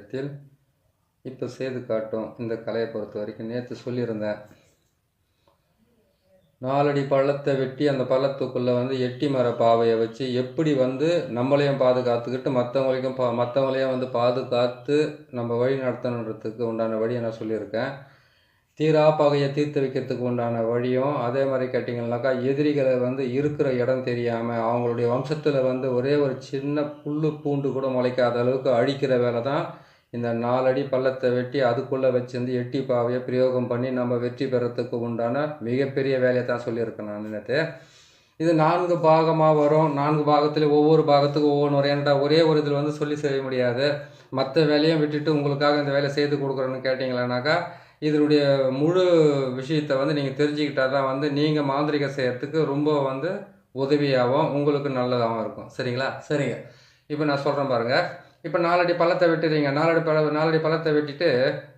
வேலையத்தில் இப்போ செய்து காட்டும் இந்த கலையை பொறுத்த வரைக்கும். நேற்று சொல்லியிருந்தேன், 4 அடி பள்ளத்தை வெட்டி அந்த பள்ளத்துக்குள்ளே வந்து எட்டி மர பாவையை வச்சு எப்படி வந்து நம்மளையும் பாதுகாத்துக்கிட்டு மற்றவங்களையும் வந்து பாதுகாத்து நம்ம வழி நடத்தணுன்றதுக்கு உண்டான வழியை நான் சொல்லியிருக்கேன். தீரா பகையை தீர்த்து வைக்கிறதுக்கு உண்டான வழியும் அதே மாதிரி கேட்டிங்கன்னாக்கா, எதிரிகளை வந்து இருக்கிற இடம் தெரியாமல் அவங்களுடைய வம்சத்தில் வந்து ஒரே ஒரு சின்ன புல்லு பூண்டு கூட முளைக்காத அளவுக்கு அழிக்கிற வேலை தான் இந்த 4 அடி பள்ளத்தை வெட்டி அதுக்குள்ளே வச்சிருந்து எட்டி பாவையை பிரயோகம் பண்ணி நம்ம வெற்றி பெறத்துக்கு உண்டான மிகப்பெரிய வேலையை தான் சொல்லியிருக்கேன் நான் நேற்று. இது 4 பாகமாக வரும். 4 பாகத்தில் ஒவ்வொரு பாகத்துக்கும் ஒவ்வொன்று வரும். ஏன்டா ஒரே ஒரு இதில் வந்து சொல்லி செய்ய முடியாது. மற்ற வேலையும் விட்டுட்டு உங்களுக்காக இந்த வேலை செய்து கொடுக்குறேன்னு கேட்டிங்களானாக்கா, இதனுடைய முழு விஷயத்தை வந்து நீங்கள் தெரிஞ்சுக்கிட்டால் தான் வந்து நீங்கள் மாந்திரிகம் செய்கிறதுக்கு ரொம்ப வந்து உதவியாகவும் உங்களுக்கு நல்லதாகவும் இருக்கும். சரிங்களா? சரிங்க. இப்போ நான் சொல்கிறேன் பாருங்கள். இப்போ 4 அடி பள்ளத்தை வெட்டுறீங்க. 4 அடி பள்ளத்தை வெட்டிட்டு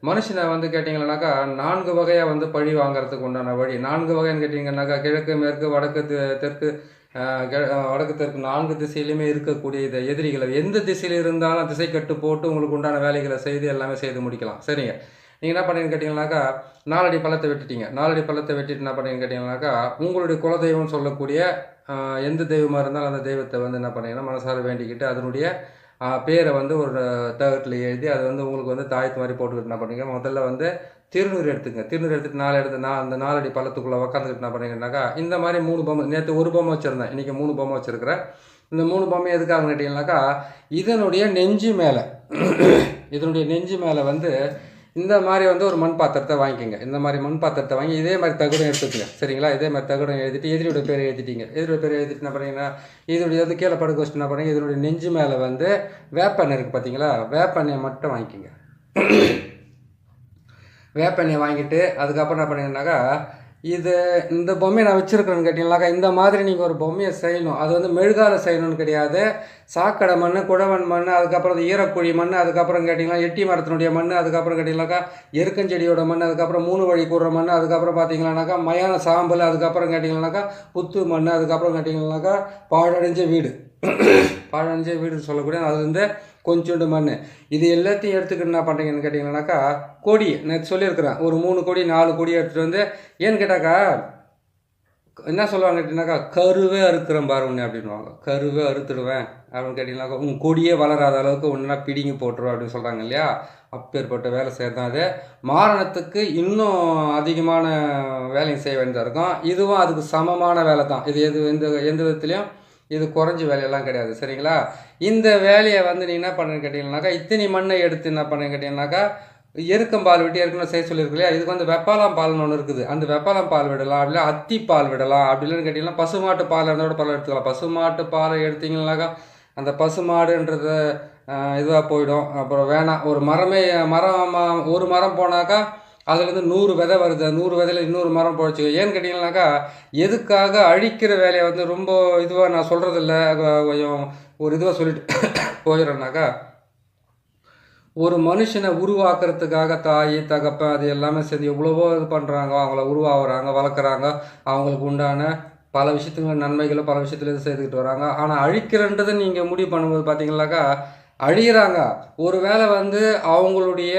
மனுஷனை வந்து கேட்டிங்கன்னாக்கா 4 வகையாக வந்து பழி வாங்கிறதுக்கு உண்டான வழி. 4 வகைன்னு கேட்டிங்கன்னாக்கா, கிழக்கு மேற்கு வடக்கு தெற்கு வடக்கு தெற்கு 4 திசையிலுமே இருக்கக்கூடிய இந்த எதிரிகளை எந்த திசையில் இருந்தாலும் திசை கட்டு போட்டு உங்களுக்கு உண்டான வேலைகளை செய்து எல்லாமே செய்து முடிக்கலாம். சரிங்க. நீங்கள் என்ன பண்ணுறீங்கன்னு கேட்டிங்கனாக்கா, 4 அடி பள்ளத்தை வெட்டிட்டீங்க. 4 அடி பள்ளத்தை வெட்டிட்டு என்ன பண்ணுறீங்கன்னு கேட்டிங்கனாக்கா, உங்களுடைய குலதெய்வம்னு சொல்லக்கூடிய எந்த தெய்வமாக இருந்தாலும் அந்த தெய்வத்தை வந்து என்ன பண்ணுறீங்கன்னா மனசார வேண்டிக்கிட்டு அதனுடைய பேரை வந்து ஒரு தகட்டில் எழுதி அது வந்து உங்களுக்கு வந்து தாயத்து மாதிரி போட்டுக்கிட்டு என்ன பண்ணுறீங்க, முதல்ல வந்து திருநூறு எடுத்துங்க. திருநூறு எடுத்துட்டு 4 அந்த 4 அடி பள்ளத்துக்குள்ளே உக்காந்துக்கிட்டு என்ன பண்ணுறீங்கன்னாக்கா, இந்த மாதிரி 3 பொம்மை, நேற்று 1 பொம்மை வச்சுருந்தேன், இன்றைக்கி 3 பொம்மை வச்சுருக்கிறேன். இந்த 3 பொம்மை எதுக்காக கேட்டிங்கனாக்கா, இதனுடைய நெஞ்சு மேலே வந்து இந்த மாதிரி வந்து ஒரு மண் பாத்திரத்தை வாங்கிக்கோங்க. இந்த மாதிரி மண் பாத்திரத்தை வாங்கி இதே மாதிரி தகுடம் எடுத்துக்கங்க. சரிங்களா? இதே மாதிரி தகுடம் எழுதிட்டு எதிரியோட பேரை எழுதிட்டீங்க. எதிரியோட பேரை எழுதிட்டு என்ன பண்ணீங்கன்னா, இதனுடைய வந்து கீழே படுக்க வச்சுட்டு என்ன பண்ணுறீங்க, இதனுடைய நெஞ்சு மேலே வந்து வேப்பெண்ணெய் இருக்குது பார்த்தீங்களா, வேப்பெண்ணெயை மட்டும் வாங்கிக்கோங்க. வேப்பெண்ணெயை வாங்கிட்டு அதுக்கப்புறம் என்ன பண்ணீங்கன்னாக்கா, இந்த பொம்மையை நான் வச்சுருக்கிறேன்னு கேட்டிங்கனாக்கா, இந்த மாதிரி நீங்கள் ஒரு பொம்மையை செய்யணும். அது வந்து மெழுகால செய்யணும்னு கிடையாது. சாக்கடை மண், குடவன் மண், அதுக்கப்புறம் ஈரக்குழி மண், அதுக்கப்புறம் கேட்டிங்கன்னா எட்டி மரத்தினுடைய மண், அதுக்கப்புறம் கேட்டிங்கனாக்கா எருக்கஞ்செடியோட மண், அதுக்கப்புறம் 3 வழி கூடுற மண், அதுக்கப்புறம் பார்த்தீங்கன்னாக்கா மயான சாம்பல், அதுக்கப்புறம் கேட்டிங்கன்னாக்கா புத்து மண், அதுக்கப்புறம் கேட்டிங்கன்னாக்கா பாழடைஞ்ச வீடு சொல்லக்கூடிய அது வந்து கொஞ்சோண்டு மண். இது எல்லாத்தையும் எடுத்துக்கிட்டு என்ன பண்ணுறீங்கன்னு கேட்டிங்கன்னாக்கா, கொடி நான் சொல்லியிருக்கிறேன், ஒரு 3 கொடி 4 கொடி எடுத்துகிட்டு வந்து, ஏன்னு கேட்டாக்கா என்ன சொல்லுவாங்க கேட்டிங்கனாக்கா, கருவே அறுத்துறேன் பாரு ஒன்று அப்படின்வாங்க. கருவே அறுத்துடுவேன் அப்படின்னு கேட்டிங்கனாக்கா, உங்கள் கொடியே வளராத அளவுக்கு ஒன்றுனா பிடிங்கி போட்டுருவோம் அப்படின்னு சொல்கிறாங்க இல்லையா, அப்பேற்பட்ட வேலை செய்கிறது அது. மாரணத்துக்கு இன்னும் அதிகமான வேலையும் செய்ய வேண்டியதாக இருக்கும். இதுவும் அதுக்கு சமமான வேலை தான். இது எந்த விதத்துலையும் இது குறைஞ்சி வேலையெல்லாம் கிடையாது. சரிங்களா? இந்த வேலையை வந்து நீங்கள் என்ன பண்ணுன்னு கேட்டிங்கன்னாக்கா, இத்தனை மண்ணை எடுத்து என்ன பண்ணுன்னு கேட்டிங்கன்னாக்கா, எருக்கம்பால் விட்டு ஏற்கனவே செய்ய சொல்லியிருக்கு இல்லையா, இதுக்கு வந்து வெப்பாலாம் பால்னு ஒன்று இருக்குது. அந்த வெப்பாலாம் பால் விடலாம், அப்படின்னா அத்தி பால் விடலாம். அப்படி இல்லைன்னு கேட்டிங்கன்னா பசுமாட்டு பால் இருந்தோட பால் எடுத்துக்கலாம். பசுமாட்டு பாலை எடுத்திங்கன்னாக்கா அந்த பசுமாடுன்றது இதுவாக போயிடும். அப்புறம் வேணாம், ஒரு மரம் போனாக்கா அதுலேருந்து 100 விதை வருது. 100 விதையில் இன்னொரு மரம் போயிடுச்சு. ஏன்னு கேட்டிங்கன்னாக்கா, எதுக்காக அழிக்கிற வேலையை வந்து ரொம்ப இதுவாக நான் சொல்கிறதில்ல, கொஞ்சம் ஒரு இதுவாக சொல்லிட்டு போயிடுறேன்னாக்கா, ஒரு மனுஷனை உருவாக்குறதுக்காக தாய் தகப்பன் அது எல்லாமே சேர்ந்து எவ்வளவோ இது பண்ணுறாங்க, அவங்கள உருவாகுறாங்க, வளர்க்குறாங்க, அவங்களுக்கு உண்டான பல விஷயத்துக்கு நன்மைகளை பல விஷயத்துல இது செய்துக்கிட்டு வராங்க. ஆனால் அழிக்கிறன்றதை நீங்கள் முடிவு பண்ணும்போது பார்த்தீங்கன்னாக்கா அழிகிறாங்க. ஒரு வேளை வந்து அவங்களுடைய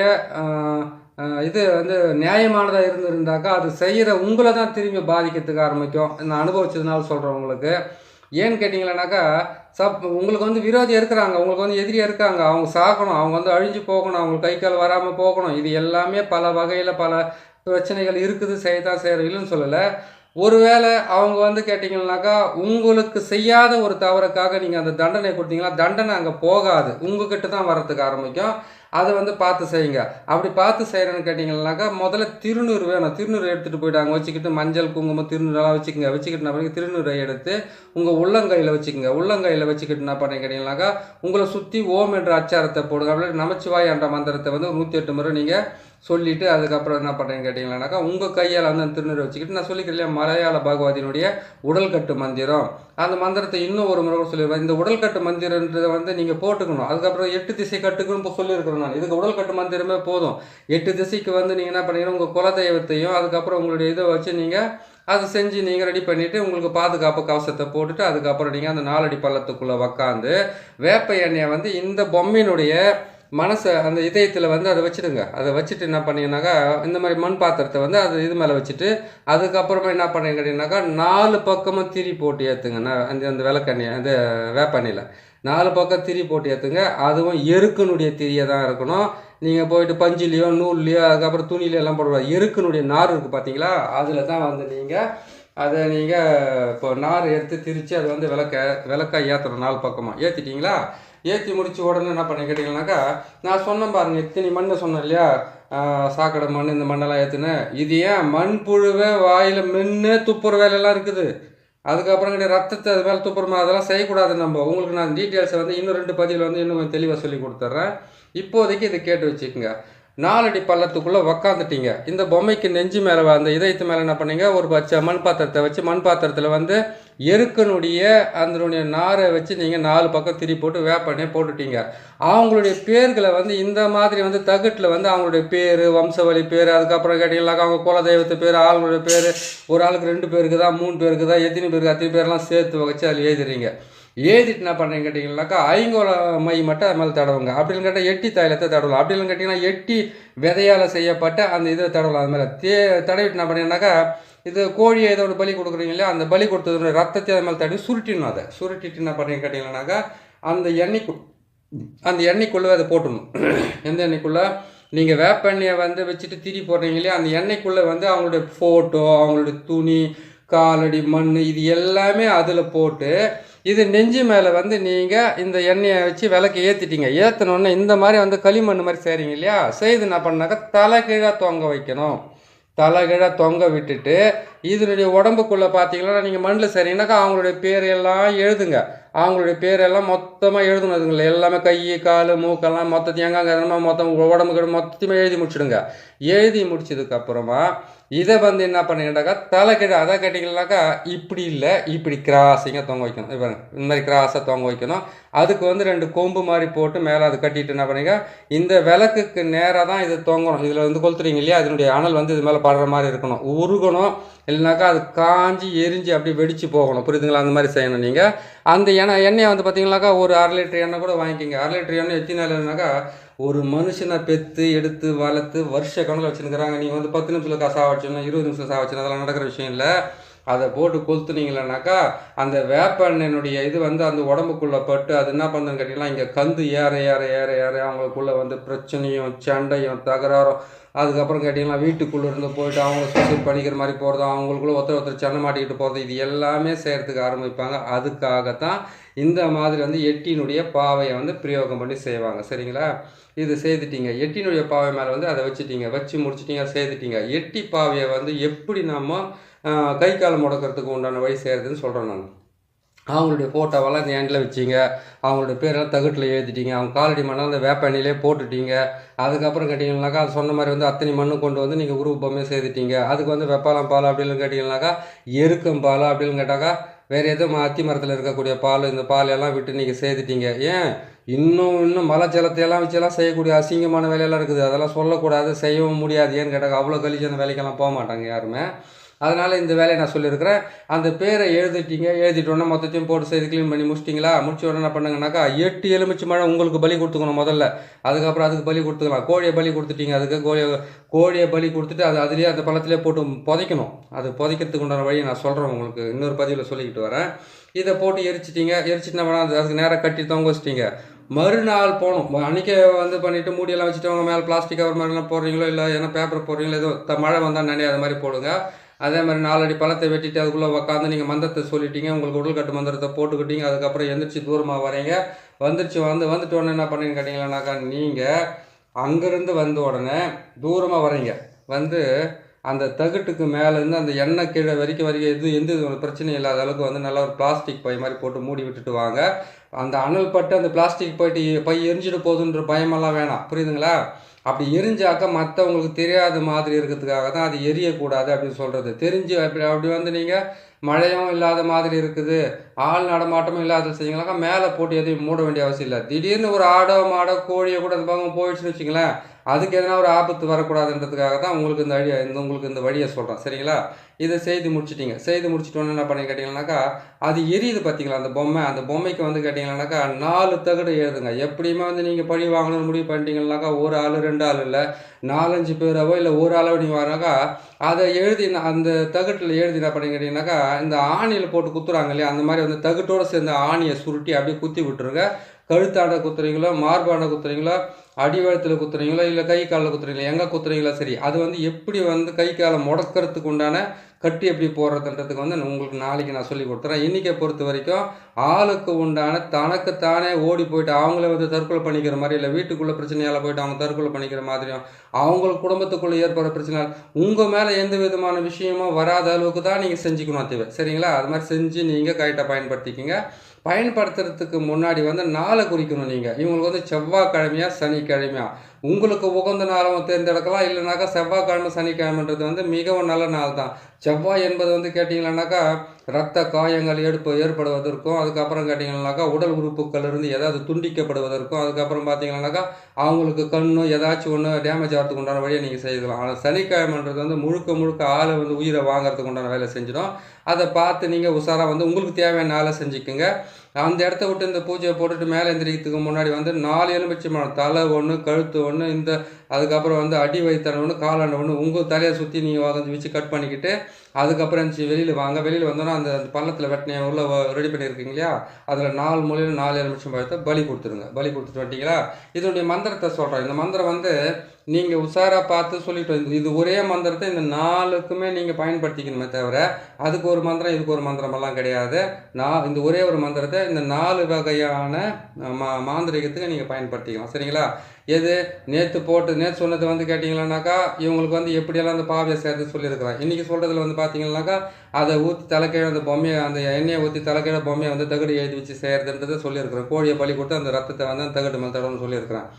இது வந்து நியாயமானதாக இருந்திருந்தாக்கா அது செய்கிற உங்களை தான் திரும்பி பாதிக்கிறதுக்கு ஆரம்பிக்கும். நான் அனுபவிச்சதுனால சொல்கிறேன் உங்களுக்கு. ஏன்னு கேட்டிங்களானாக்கா, உங்களுக்கு வந்து விரோதி இருக்கிறாங்க, உங்களுக்கு வந்து எதிரியாக இருக்காங்க, அவங்க சாகணும், அவங்க வந்து அழிஞ்சு போகணும், அவங்க கை கால் வராமல் போகணும். இது எல்லாமே பல வகையில் பல பிரச்சனைகள் இருக்குது, செய்யத்தான் செய்கிற இல்லைன்னு சொல்லலை. ஒருவேளை அவங்க வந்து கேட்டிங்கன்னாக்கா, உங்களுக்கு செய்யாத ஒரு தவறுக்காக நீங்கள் அந்த தண்டனை கொடுத்தீங்கன்னா தண்டனை அங்கே போகாது, உங்ககிட்ட தான் வரத்துக்கு ஆரம்பிக்கும். அதை வந்து பார்த்து செய்யுங்க. அப்படி பார்த்து செய்கிறேன்னு கேட்டிங்கன்னாக்கா, முதல்ல திருநூறு வேணும். திருநூறு எடுத்துகிட்டு போயிட்டாங்க வச்சுக்கிட்டு மஞ்சள் குங்குமம் திருநூறெல்லாம் வச்சுக்கிட்டு என்ன பண்ணி திருநூறை எடுத்து உங்கள் உள்ளங்கையில் வச்சுக்கோங்க. உள்ளங்கையில் வச்சுக்கிட்டு என்ன பண்ணி கேட்டிங்கன்னாக்கா, உங்களை சுற்றி ஓம் என்ற அச்சாரத்தை போடுங்க. அப்படி நமச்சிவாய் என்ற மந்திரத்தை வந்து 108 முறை நீங்கள் சொல்லிவிட்டு அதுக்கப்புறம் என்ன பண்ணுறீங்கன்னு கேட்டிங்கன்னாக்கா, உங்கள் கையால் வந்து அந்த திருநூறை வச்சுக்கிட்டு நான் சொல்லிக்கிறேன் இல்லையா, மலையாள பகவதியினுடைய உடல் கட்டு மந்திரம், அந்த மந்திரத்தை இன்னும் ஒரு முறை சொல்லிடுவேன். இந்த உடல் கட்டு மந்திரன்றதை வந்து நீங்கள் போட்டுக்கணும். அதுக்கப்புறம் 8 திசை கட்டுக்குன்னு சொல்லியிருக்கிறேன் நான். இதுக்கு உடல் கட்டு மந்திரமே போதும். 8 திசைக்கு வந்து நீங்கள் என்ன பண்ணீங்கன்னா உங்கள் குலதெய்வத்தையும் அதுக்கப்புறம் உங்களுடைய இதை வச்சு நீங்கள் அதை செஞ்சு நீங்கள் ரெடி பண்ணிவிட்டு உங்களுக்கு பாதுகாப்பு கவசத்தை போட்டுட்டு அதுக்கப்புறம் நீங்கள் அந்த 4 அடி பள்ளத்துக்குள்ளே உக்காந்து வேப்ப எண்ணெயை வந்து இந்த பொம்மையினுடைய மனசை அந்த இதயத்தில் வந்து அதை வச்சுடுங்க. அதை வச்சுட்டு என்ன பண்ணீங்கன்னாக்கா இந்த மாதிரி மண் பாத்திரத்தை வந்து அது இது மேலே வச்சுட்டு அதுக்கப்புறமா என்ன பண்ணீங்க கேட்டிங்கனாக்கா 4 பக்கமும் திரி போட்டு ஏற்றுங்க. அந்த விளக்கெண்ணெய் அந்த வேப்பெண்ணெயில் 4 பக்கம் திரி போட்டு ஏற்றுங்க. அதுவும் எருக்கனுடைய திரியை தான் இருக்கணும். நீங்கள் போயிட்டு பஞ்சிலையோ நூல்லையோ அதுக்கப்புறம் துணிலையோ எல்லாம் போடுவாங்க. எருக்கனுடைய நார் இருக்குது பார்த்தீங்களா, அதில் தான் வந்து நீங்கள் அதை நீங்கள் இப்போ நார் எடுத்து திரித்து அது வந்து விளக்காய் ஏற்றணும். 4 பக்கமாக ஏற்றிட்டிங்களா, ஏற்றி முடிச்சு உடனே என்ன பண்ணி கேட்டிங்கனாக்கா நான் சொன்னேன் பாருங்கள், இத்தனை மண்ணை சொன்னேன் இல்லையா, சாக்கடை மண் இந்த மண்ணெல்லாம் ஏற்றுனேன். இது ஏன் மண்புழுவை வாயில் மென்று துப்புற வேலையெல்லாம் இருக்குது. அதுக்கப்புறம் கிடையாது ரத்தத்தை அது மேலே துப்புறமா அதெல்லாம் செய்யக்கூடாது. உங்களுக்கு நான் டீட்டெயில்ஸை வந்து இன்னும் 2 பதிவில் வந்து இன்னும் தெளிவாக சொல்லி கொடுத்துட்றேன். இப்போதைக்கு இதை கேட்டு வச்சுக்கோங்க. 4 அடி பள்ளத்துக்குள்ளே உக்காந்துட்டீங்க. இந்த பொம்மைக்கு நெஞ்சு மேலே அந்த இதயத்து மேலே என்ன பண்ணீங்க, ஒரு பச்சை மண் பாத்திரத்தை வச்சு மண் பாத்திரத்தில் வந்து எருக்கனுடைய அதனுடைய நாரை வச்சு நீங்கள் 4 பக்கம் திரி போட்டு வேப்பெண்ணெய் போட்டுட்டீங்க. அவங்களுடைய பேர்களை வந்து இந்த மாதிரி வந்து தகட்டில் வந்து அவங்களுடைய பேர், வம்சவழி பேர், அதுக்கப்புறம் கேட்டிங்கனாக்கா அவங்க குலதெய்வத்து பேர், ஆளுங்களுடைய பேர், ஒரு ஆளுக்கு 2 பேருக்கு தான் 3 பேருக்கு தான் எத்தனை பேருக்கு அத்தனை பேர்லாம் சேர்த்து வச்சு அதில் எழுதுறீங்க. எழுதிட்டு என்ன பண்ணுறீங்க கேட்டிங்கனாக்கா ஐங்கோல மை மட்டும் அது மேலே தடவுங்க. அப்படின்னு கேட்டால் எட்டி தைலத்தை தடவலாம். அப்படின்னு கேட்டிங்கன்னா எட்டி விதையால் செய்யப்பட்ட அந்த இதை தடவலாம். அது மேலே தடவிட்டு என்ன பண்ணீங்கன்னாக்கா இது கோழியை ஏதோ ஒரு பலி கொடுக்குறீங்க இல்லையா, அந்த பலி கொடுத்தது ரத்தத்தை அது மேலே தடவி சுருட்டிடணும். அதை சுருட்டிட்டு என்ன பண்ணுறீங்க கேட்டிங்கன்னாக்கா அந்த எண்ணெய்க்குள்ளே அதை போட்டுடணும். எந்த எண்ணெய்க்குள்ளே நீங்கள் வேப்பெண்ணெயை வந்து வச்சுட்டு திரி போடுறீங்க இல்லையா, அந்த எண்ணெய்க்குள்ளே வந்து அவங்களுடைய ஃபோட்டோ, அவங்களுடைய துணி, காலடி, மண் இது எல்லாமே அதில் போட்டு இது நெஞ்சு மேலே வந்து நீங்கள் இந்த எண்ணெயை வச்சு விளக்கு ஏற்றிட்டீங்க. ஏற்றினோடனே இந்த மாதிரி வந்து களிமண் மாதிரி செய்கிறீங்க இல்லையா, செய்து என்ன பண்ணாக்கா தலைகீழாக தொங்க வைக்கணும். தலைகீழாக தொங்க விட்டுட்டு இதனுடைய உடம்புக்குள்ளே பார்த்தீங்கன்னா நீங்கள் மண்ணில் செய்கிறீங்கன்னாக்கா அவங்களுடைய பேரெல்லாம் எழுதுங்க. அவங்களுடைய பேரெல்லாம் மொத்தமாக எழுதணும். அதுங்கள எல்லாமே கை, கால், மூக்கெல்லாம் மொத்தத்தையும் எங்கே மொத்தம் உடம்புக்கு மொத்தத்தையுமே எழுதி முடிச்சுடுங்க. எழுதி முடிச்சதுக்கப்புறமா இதை வந்து என்ன பண்ணிங்கன்னாக்கா தலைக்கீழே அதை கேட்டிங்கனாக்கா இப்படி இல்லை, இப்படி கிராஸிங்காக தொங்க வைக்கணும். இப்போ இந்த மாதிரி கிராஸாக தொங்க வைக்கணும். அதுக்கு வந்து 2 கொம்பு மாதிரி போட்டு மேலே அதை கட்டிட்டு என்ன பண்ணிங்க இந்த விளக்குக்கு நேராக தான் இது தொங்கணும். இதில் வந்து கொளுத்துறீங்க இல்லையா, அதனுடைய அனல் வந்து இது மேலே படுற மாதிரி இருக்கணும், உருகணும். இல்லைனாக்கா அது காஞ்சி எரிஞ்சு அப்படியே வெடிச்சு போகணும். புரியுதுங்களா? அந்த மாதிரி செய்யணும். நீங்கள் அந்த எண்ணெயை வந்து பார்த்தீங்கன்னாக்கா ஒரு 1/2 லிட்டர் எண்ணெய் கூட வாங்கிக்கிங்க. 1/2 லிட்டர் எண்ணெய் எத்தனை நாள்னாக்கா ஒரு மனுஷனை பெற்று எடுத்து வளர்த்து வருஷ கணக்கில் வச்சுருக்கிறாங்க. நீங்கள் வந்து 10 நிமிஷத்தில் சாவடிச்சோன்னா 20 நிமிஷம் சாவடிச்சோன்னா அதெல்லாம் நடக்கிற விஷயம் இல்லை. அதை போட்டு கொளுத்துனீங்களேனாக்கா அந்த வேப்பெண்ணெயினுடைய இது வந்து அந்த உடம்புக்குள்ளே பட்டு அது என்ன பண்ணுதுன்னு கேட்டிங்கன்னா இங்கே கந்து ஏற ஏற ஏற ஏற அவங்களுக்குள்ளே வந்து பிரச்சனையும் சண்டையும் தகராறும். அதுக்கப்புறம் கேட்டிங்கன்னா வீட்டுக்குள்ளே இருந்து போயிட்டு அவங்கள சூசைட் பண்ணிக்கிற மாதிரி போகிறது, அவங்களுக்குள்ள ஒருத்தர் சண்டை மாட்டிக்கிட்டு போகிறது, இது எல்லாமே செய்கிறதுக்கு ஆரம்பிப்பாங்க. அதுக்காகத்தான் இந்த மாதிரி வந்து எட்டினுடைய பாவையை வந்து பிரயோகம் பண்ணி செய்வாங்க. சரிங்களா? இது செய்துட்டீங்க. எட்டினுடைய பாவை மேலே வந்து அதை வச்சுட்டீங்க, வச்சு முடிச்சிட்டிங்க, செய்துட்டீங்க. எட்டி பாவையை வந்து எப்படி நம்ம கை காலம் முடக்கிறதுக்கு உண்டான வழி செய்கிறதுன்னு சொல்கிறேன் நான். அவங்களுடைய ஃபோட்டோவெல்லாம் இந்த எண்டில் வச்சிங்க, அவங்களுடைய பேரெல்லாம் தகட்டில் எழுதிட்டீங்க, அவங்க காலடி மண்ணால் அந்த வேப்பெண்ணிலே போட்டுட்டீங்க. அதுக்கப்புறம் கேட்டிங்கனாக்கா அது சொன்ன மாதிரி வந்து அத்தனை மண்ணு கொண்டு வந்து நீங்கள் உருவ பொம்மையை செய்துட்டீங்க. அதுக்கு வந்து வெப்பாலம் பால் அப்படின்னு கேட்டிங்கனாக்கா எருக்கம் பால் அப்படின்னு கேட்டாக்கா வேறு எதுவும் அத்தி மரத்தில் இருக்கக்கூடிய பால், இந்த பால் எல்லாம் விட்டு நீங்கள் செய்துட்டீங்க. ஏன் இன்னும் மலை ஜலத்தையெல்லாம் வச்செல்லாம் செய்யக்கூடிய அசிங்கமான வேலையெல்லாம் இருக்குது. அதெல்லாம் சொல்லக்கூடாது, செய்யவும் முடியாது. ஏன்னு கேட்டாங்க அவ்வளோ கழிச்சு அந்த வேலைக்கெல்லாம் போக மாட்டாங்க யாருமே. அதனால் இந்த வேலையை நான் சொல்லியிருக்கிறேன். அந்த பேரை எழுதிட்டீங்க, எழுதிட்டோன்னே மொத்தத்தையும் போட்டு செய்து க்ளீன் பண்ணி முடிச்சிட்டிங்களா? முடிச்ச உடனே என்ன பண்ணுங்கனாக்கா 8 எலுமிச்சை மழை உங்களுக்கு பலி கொடுத்துக்கணும் முதல்ல. அதுக்கப்புறம் அதுக்கு பலி கொடுத்துக்கலாம். கோழியை பலி கொடுத்துட்டீங்க, அதுக்கு கோழியை பலி கொடுத்துட்டு அது அதுலேயே அந்த பழத்துலேயே போட்டு புதைக்கணும். அது புதைக்கிறதுக்கு உண்டான வழியை நான் சொல்கிறேன் உங்களுக்கு, இன்னொரு பதிவில் சொல்லிக்கிட்டு வரேன். இதை போட்டு எரிச்சிட்டிங்க, எரிச்சிட்டு என்ன பண்ணால் அதுக்கு நேராக கட்டி தொங்க வச்சிட்டிங்க. மறுநாள் போகணும். அன்றைக்கே வந்து பண்ணிவிட்டு மூடியெல்லாம் வச்சுட்டு அவங்க மேலே பிளாஸ்டிக் கவர் மாதிரிலாம் போடுறீங்களோ இல்லை ஏன்னா பேப்பர் போடுறீங்களோ ஏதோ மழை வந்தால் நினையாத மாதிரி போடுங்க. அதே மாதிரி 4 அடி பழத்தை வெட்டிட்டு அதுக்குள்ளே உட்காந்து நீங்கள் மந்திரத்தை சொல்லிட்டீங்க, உங்களுக்கு உடல்கட்டு மந்திரத்தை போட்டுக்கிட்டீங்க. அதுக்கப்புறம் எந்திரிச்சு தூரமாக வரீங்க. வந்துட்டு உடனே என்ன பண்ணீங்கன்னு கேட்டிங்களானாக்கா நீங்கள் அங்கேருந்து வந்த உடனே தூரமாக வரீங்க. வந்து அந்த தகுட்டுக்கு மேலேருந்து அந்த எண்ணெய் கீழே வரைக்கும் எந்த பிரச்சனை இல்லாத அளவுக்கு வந்து நல்லா ஒரு பிளாஸ்டிக் பை மாதிரி போட்டு மூடி விட்டுட்டு வாங்க. அந்த அனல் பட்டு அந்த பிளாஸ்டிக் பை எரிஞ்சிட்டு போகுதுன்ற பயமெல்லாம் வேணாம். புரியுதுங்களா? அப்படி எரிஞ்சாக்க மற்றவங்களுக்கு தெரியாத மாதிரி இருக்கிறதுக்காக தான் அது எரியக்கூடாது அப்படின்னு சொல்கிறது. தெரிஞ்சு அப்படி வந்து நீங்கள் மழையும் இல்லாத மாதிரி இருக்குது, ஆள் நடமாட்டமும் இல்லாத செய்யுங்களாக்கா மேலே போட்டு எதையும் மூட வேண்டிய அவசியம் இல்லை. திடீர்னு ஒரு ஆடோ மாடோ கோழியோ கூட அந்த பக்கம் போயிடுச்சுன்னு வச்சுங்களேன், அதுக்கு எதனா ஒரு ஆபத்து வரக்கூடாதுன்றதுக்காக தான் உங்களுக்கு இந்த வழியை சொல்கிறேன். சரிங்களா? இதை செய்து முடிச்சிட்டிங்க. செய்து முடிச்சிட்டோன்னு என்ன பண்ணி கேட்டிங்கன்னாக்கா, அது எரியுது பார்த்தீங்களா அந்த பொம்மைக்கு வந்து கேட்டிங்கன்னாக்கா 4 தகடு ஏறுதுங்க. எப்படியுமே வந்து நீங்கள் பழி வாங்கணும்னு முடிவு பண்ணிட்டீங்கன்னாக்கா, 1 ஆள் 2 ஆள் இல்லை, 4 5 பேராவோ இல்லை ஒரு ஆளோ நீங்கள் வாங்கினாக்கா, அதை எழுதி அந்த தகட்டில் எழுதி என்ன பண்ணி கேட்டிங்கன்னாக்கா, இந்த ஆணியில் போட்டு குத்துறாங்க இல்லையா, அந்த மாதிரி வந்து தகட்டோடு சேர்ந்த ஆணியை சுருட்டி அப்படியே குத்தி விட்டுருங்க. கழுத்தாண்ட குத்துறீங்களோ, மார்பாண்ட குத்துறீங்களோ, அடிவயத்தில் குத்துறீங்களோ, இல்லை கை காலில் குத்துறீங்களோ, எங்கே குத்துறீங்களோ சரி, அது வந்து எப்படி வந்து கை காலை முடக்கிறதுக்கு உண்டான கட்டி எப்படி போடுறதுன்றதுக்கு வந்து உங்களுக்கு நாளைக்கு நான் சொல்லி கொடுத்துறேன். இன்றைக்கை பொறுத்த வரைக்கும் ஆளுக்கு உண்டான தனக்குத்தானே ஓடி போயிட்டு அவங்கள வந்து தற்கொலை பண்ணிக்கிற மாதிரி, இல்லை வீட்டுக்குள்ளே பிரச்சனையால் போயிட்டு அவங்க தற்கொலை பண்ணிக்கிற மாதிரியும், அவங்களுக்கு குடும்பத்துக்குள்ளே ஏற்படுற பிரச்சனையால் உங்கள் மேலே எந்த விதமான விஷயமும் வராத அளவுக்கு தான் நீங்கள் செஞ்சுக்கணும் தேவை. சரிங்களா? அது மாதிரி செஞ்சு நீங்கள் கரெக்டாக பயன்படுத்திக்கிங்க. பயன்படுத்துறதுக்கு முன்னாடி வந்து நாளை குறிக்கணும். நீங்கள் இவங்களுக்கு வந்து செவ்வாய்க்கிழமையா சனிக்கிழமையா உங்களுக்கு உகந்த நாளும் தேர்ந்தெடுக்கலாம். இல்லைனாக்கா செவ்வாய்க்கிழமை சனிக்கிழமைன்றது வந்து மிகவும் நல்ல நாள் தான். செவ்வாய் என்பது வந்து கேட்டிங்கன்னாக்கா இரத்த காயங்கள் ஏற்படுவதற்கும், அதுக்கப்புறம் கேட்டிங்கன்னாக்கா உடல் உறுப்புகள் இருந்து ஏதாவது துண்டிக்கப்படுவதற்கும், அதுக்கப்புறம் பார்த்தீங்கன்னாக்கா அவங்களுக்கு கண்ணு ஏதாச்சும் ஒன்று டேமேஜ் ஆகிறதுக்கு உண்டான வழியை நீங்கள் செய்யலாம். ஆனால் சனிக்கிழமைன்றது வந்து முழுக்க ஆளை வந்து உயிரை வாங்குறதுக்கு உண்டான வேலை செஞ்சிடும். அதை பார்த்து நீங்கள் உஷாராக வந்து உங்களுக்கு தேவையான நாளை செஞ்சுக்குங்க. அந்த இடத்த விட்டு இந்த பூஜையை போட்டுட்டு மேலே எந்திரிக்கிறதுக்கு முன்னாடி வந்து 4 எலுமிச்சை பழம், தலை ஒன்று, கழுத்து ஒன்று, அதுக்கப்புறம் வந்து அடி வயிற்றான ஒன்று, காலாண்ட ஒன்று, உங்கள் தலையை சுற்றி நீங்கள் வச்சு கட் பண்ணிக்கிட்டு அதுக்கப்புறம் இருந்துச்சு வெளியில் வாங்க. வெளியில் வந்தோன்னா அந்த பள்ளத்தில் வெட்டின உள்ள ரெடி பண்ணியிருக்கீங்க இல்லையா, அதில் 4 மூலையில் 4 எலுமிச்சம் பழத்தை பலி கொடுத்துருங்க. பலி கொடுத்துட்டு வந்துட்டீங்களா? இதனுடைய மந்திரத்தை சொல்கிறேன். இந்த மந்திரம் வந்து நீங்கள் உஷாராக பார்த்து சொல்லிட்டு இது ஒரே மந்திரத்தை இந்த 4க்குமே நீங்கள் பயன்படுத்திக்கணுமே தவிர அதுக்கு ஒரு மந்திரம் இதுக்கு ஒரு மந்திரமெல்லாம் கிடையாது. இந்த ஒரே ஒரு மந்திரத்தை இந்த 4 வகையான மாந்திரிகத்துக்கு நீங்கள் பயன்படுத்திக்கலாம். சரிங்களா? எது நேற்று சொன்னது வந்து கேட்டிங்களானாக்கா இவங்களுக்கு வந்து எப்படியெல்லாம் அந்த பாவியை சேர்த்து சொல்லியிருக்கிறேன். இன்றைக்கி சொல்கிறதுல வந்து பார்த்தீங்கன்னாக்கா அதை ஊற்றி தலைக்கீழ அந்த பொம்மையை, அந்த எண்ணெயை ஊற்றி தலைக்கீழ பொம்மையை வந்து தகடு எழுதி வச்சு செய்கிறதுன்றதை சொல்லியிருக்கிறேன். கோழியை பலி கொடுத்து அந்த ரத்தத்தை வந்து அந்த தகடு மேல் தடவுன்னு சொல்லியிருக்கிறேன்.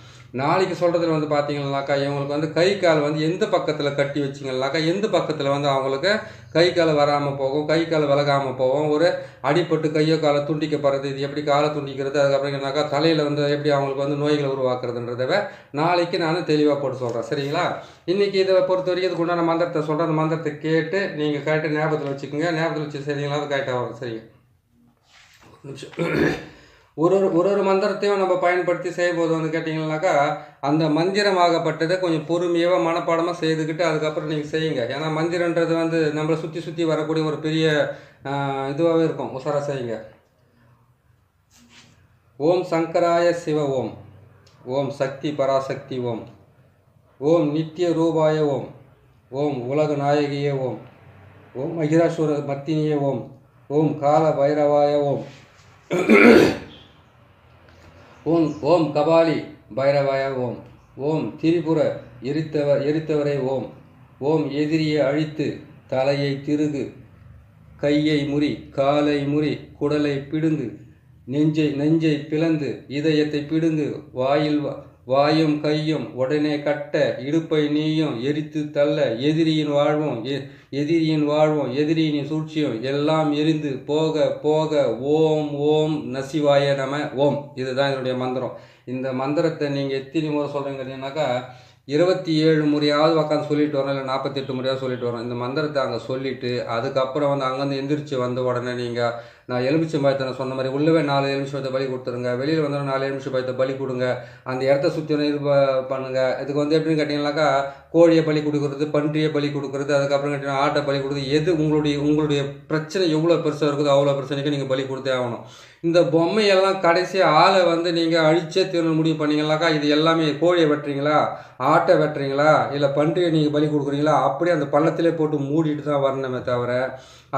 நாளைக்கு சொல்கிறதுல வந்து பார்த்தீங்கன்னாக்கா இவங்களுக்கு வந்து கை கால் வந்து எந்த பக்கத்தில் கட்டி வச்சிங்கன்னாக்கா எந்த பக்கத்தில் வந்து அவங்களுக்கு கை கால் வராமல் போகும், கை கால் விலகாமல் போகும், ஒரு அடிப்பட்டு கையோ காலை துண்டிக்கப்படுறது, இது எப்படி காலை துண்டிக்கிறது, அதுக்கப்புறம்னாக்கா தலையில் வந்து எப்படி அவங்களுக்கு வந்து நோய்களை உருவாக்குறதுன்றதை நாளைக்கு நான் தெளிவாக போட்டு சொல்கிறேன். சரிங்களா? இன்றைக்கி இதை பொறுத்த வரைக்கும் இதுக்கு உண்டான மந்திரத்தை சொல்கிறேன். அந்த மந்திரத்தை கேட்டு நீங்கள் கரெக்டாக ஞாபகத்தில் வச்சுக்கோங்க. ஞாபகத்தில் வச்சு சரிங்களா? அது கரெக்டாக வரும். சரிங்க. ஒரு மந்திரத்தையும் நம்ம பயன்படுத்தி செய்யும்போது வந்து கேட்டிங்கன்னாக்கா அந்த மந்திரமாகப்பட்டதை கொஞ்சம் பொறுமையாக மனப்பாடமாக செய்துக்கிட்டு அதுக்கப்புறம் நீங்கள் செய்யுங்க. ஏன்னா மந்திரன்றது வந்து நம்மளை சுற்றி வரக்கூடிய ஒரு பெரிய இதுவாகவே இருக்கும். உஷாராக செய்யுங்க. ஓம் சங்கராய சிவ ஓம், ஓம் சக்தி பராசக்தி ஓம், ஓம் நித்திய ரூபாய ஓம், ஓம் உலக நாயகியே ஓம், ஓம் மகிராசுர மத்தினியே ஓம், ஓம் கால பைரவாய ஓம், ஓம் கபாலி பைரவாய ஓம், ஓம் திரிபுர எரித்தவரை ஓம், ஓம் எதிரியை அழித்து தலையை திருகு, கையை முறி, காலை முறி, குடலை பிடுங்கு, நெஞ்சை பிளந்து, இதயத்தை பிடுங்கு, வாயும் கையும் உடனே கட்ட, இடுப்பை நீயும் எரித்து தள்ள, எதிரியின் வாழ்வும் எதிரியின் சூழ்ச்சியும் எல்லாம் எரிந்து போக ஓம் ஓம் நசிவாய நம ஓம். இதுதான் என்னுடைய மந்திரம். இந்த மந்திரத்தை நீங்கள் எத்தனை முறை சொல்கிறீங்கன்னாக்கா 27 முறையாவது உட்காந்து சொல்லிட்டு வரோம், இல்லை 48 முறையாவது சொல்லிட்டு வரோம். இந்த மந்திரத்தை அங்கே சொல்லிவிட்டு அதுக்கப்புறம் வந்து அங்கேருந்து எந்திரிச்சு வந்த உடனே நீங்கள் நான் எலுமிச்சம் பயத்தை நான் சொன்ன மாதிரி உள்ளவே 4 எலுமிச்சம் பயத்தை பலி கொடுத்துருங்க. வெளியில் வந்தாலும் 4 எலுமிச்சம் பயத்தை பலி கொடுங்க. அந்த இடத்த சுற்றி இது பண்ணுங்கள். இதுக்கு வந்து எப்படின்னு கேட்டிங்கனாக்கா கோழியை பலி கொடுக்குறது, பன்றியை பலி கொடுக்குறது, அதுக்கப்புறம் கேட்டிங்கன்னா ஆட்டை பலி கொடுக்குறது, எது உங்களுடைய பிரச்சனை எவ்வளோ பெருசாக இருக்குதோ அவ்வளோ பிரச்சனைக்கு நீங்கள் பலி கொடுத்தே ஆகணும். இந்த பொம்மையெல்லாம் கடைசி ஆளை வந்து நீங்கள் அழிச்சே தீர்வு முடிவு பண்ணிங்கனாக்கா இது எல்லாமே கோழியை வெட்டுறீங்களா, ஆட்டை வெட்டுறீங்களா, இல்லை பன்றியை நீங்கள் பலி கொடுக்குறீங்களா, அப்படியே அந்த பள்ளத்திலே போட்டு மூடிட்டு தான் வரணுமே தவிர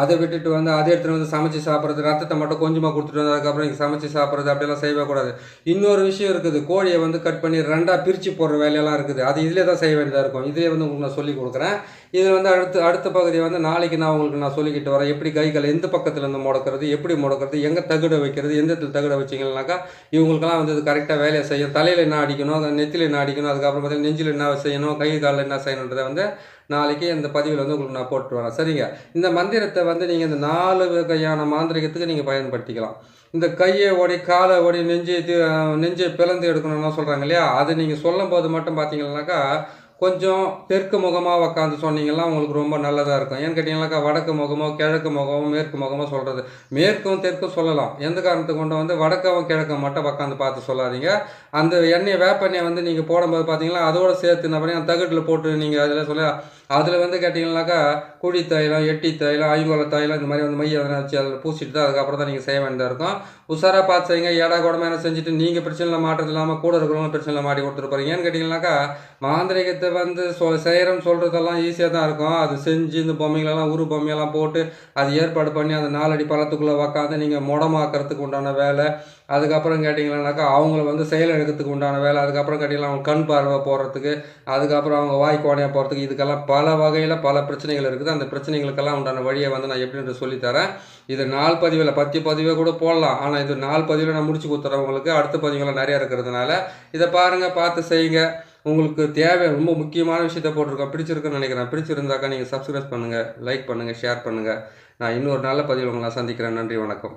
அதை விட்டுட்டு வந்து அதை எடுத்துகிட்டு வந்து சமைச்சு சாப்பிட்றது, ரத்தத்தை மட்டும் கொஞ்சமாக கொடுத்துட்டு வந்து அதுக்கப்புறம் நீங்கள் சமைச்சு சாப்பிட்றது அப்படியெல்லாம் செய்யவே கூடாது. இன்னொரு விஷயம் இருக்குது, கோழியை வந்து கட் பண்ணி 2ஆக பிரித்து போடுற வேலையெல்லாம் இருக்குது. அது இதிலே தான் செய்ய வேண்டியதாக இருக்கும். இதிலே வந்து உங்களுக்கு நான் சொல்லிக் கொடுக்குறேன். இதில் வந்து அடுத்த பகுதியை வந்து நாளைக்கு நான் சொல்லிக்கிட்டு வரேன். எப்படி கைகள் எந்த பக்கத்தில் இருந்து முடக்கிறது, எப்படி முடக்கிறது, எங்கே தகுட வைக்கிறது, எந்த இடத்துல தகுட வச்சிங்கன்னாக்கா இவங்களுக்கெல்லாம் வந்து இது கரெக்டாக வேலையை செய்யும். தலையில் என்ன அடிக்கணும், நெத்தியில் என்ன அடிக்கணும், அதுக்கப்புறம் பார்த்தீங்கன்னா நெஞ்சில் என்ன செய்யணும், கை காலில் என்ன செய்யணுன்றதை வந்து நாளைக்கு இந்த பதிவில் வந்து உங்களுக்கு நான் போட்டு வரேன். சரிங்க. இந்த மந்திரத்தை வந்து நீங்கள் இந்த 4 வகையான மாந்திரிகத்துக்கு நீங்கள் பயன்படுத்திக்கலாம். இந்த கையை ஓடி காலை ஓடி நெஞ்சை பிளந்து எடுக்கணும்னா சொல்கிறாங்க இல்லையா, அது நீங்கள் சொல்லும்போது மட்டும் பார்த்தீங்கன்னாக்கா கொஞ்சம் தெற்கு முகமாக உக்காந்து சொன்னீங்கன்னா உங்களுக்கு ரொம்ப நல்லதாக இருக்கும். ஏன்னு கேட்டிங்கனாக்கா வடக்கு முகமோ கிழக்கு முகமோ மேற்கு முகமோ சொல்கிறது, மேற்கும் தெற்கும் சொல்லலாம். எந்த காரணத்துக்கு கொண்டு வந்து வடக்கவும் கிழக்கும் மட்டும் உக்காந்து பார்த்து சொல்லாதீங்க. அந்த வேப்பெண்ணெயை வந்து நீங்கள் போடும்போது பார்த்தீங்கன்னா அதோடு சேர்த்து என்ன பண்ணி அந்த தகட்டில் போட்டு நீங்கள் அதில் சொல்ல அதில் வந்து கேட்டிங்கனாக்கா குழி தைலம், எட்டி தைலம், ஐங்கோல தைலம் இந்த மாதிரி வந்து மைய எதனா வச்சு அதில் பூசிட்டு தான் அதுக்கப்புறம் தான் நீங்கள் செய்ய வேண்டியதாக இருக்கும். உஷாராக பார்த்து செய்யுங்க. ஏடா கூடமா என்ன செஞ்சுட்டு நீங்கள் பிரச்சனையில் மாட்டுறது இல்லாமல் கூட இருக்கிறவங்க பிரச்சனையில் மாட்டி கொடுத்துட்டு போகிறீங்க. ஏன்னு கேட்டிங்கனாக்கா மாந்திரிகத்தை வந்து செய்கிறோன்னு சொல்கிறதெல்லாம் ஈஸியாக தான் இருக்கும். அது செஞ்சு இந்த பொம்மைகளெல்லாம் பொம்மையெல்லாம் போட்டு அது ஏற்பாடு பண்ணி அந்த 4 அடி பள்ளத்துக்குள்ளே உக்காந்து நீங்கள் முடமாக்கிறதுக்கு உண்டான வேலை. அதுக்கப்புறம் கேட்டிங்கன்னாக்கா அவங்கள வந்து செயல் எடுக்கிறதுக்கு உண்டான வேலை. அதுக்கப்புறம் கேட்டிங்கன்னா அவங்க கண் பார்வை போடுறதுக்கு, அதுக்கப்புறம் அவங்க வாய் கோணையாக போகிறதுக்கு, இதுக்கெல்லாம் பல வகையில் பல பிரச்சனைகள் இருக்குது. அந்த பிரச்சனைகளுக்கெல்லாம் உண்டான வழியை வந்து நான் எப்படின்னு சொல்லித்தரேன். இது 4 பதிவில் 10 பதிவே கூட போடலாம். ஆனால் இது 4 பதிவில் நான் முடிச்சு கொடுத்துறேன் உங்களுக்கு. அடுத்த பதிவுகள் நிறையா இருக்கிறதுனால இதை பாருங்கள், பார்த்து செய்யுங்க. உங்களுக்கு தேவை ரொம்ப முக்கியமான விஷயத்தை போட்டிருக்கோம். பிடிச்சிருக்குன்னு நினைக்கிறேன். பிடிச்சிருந்தாக்கா நீங்கள் சப்ஸ்கிரைப் பண்ணுங்கள், லைக் பண்ணுங்கள், ஷேர் பண்ணுங்கள். நான் இன்னொரு நல்ல பதிவில் உங்களை சந்திக்கிறேன். நன்றி, வணக்கம்.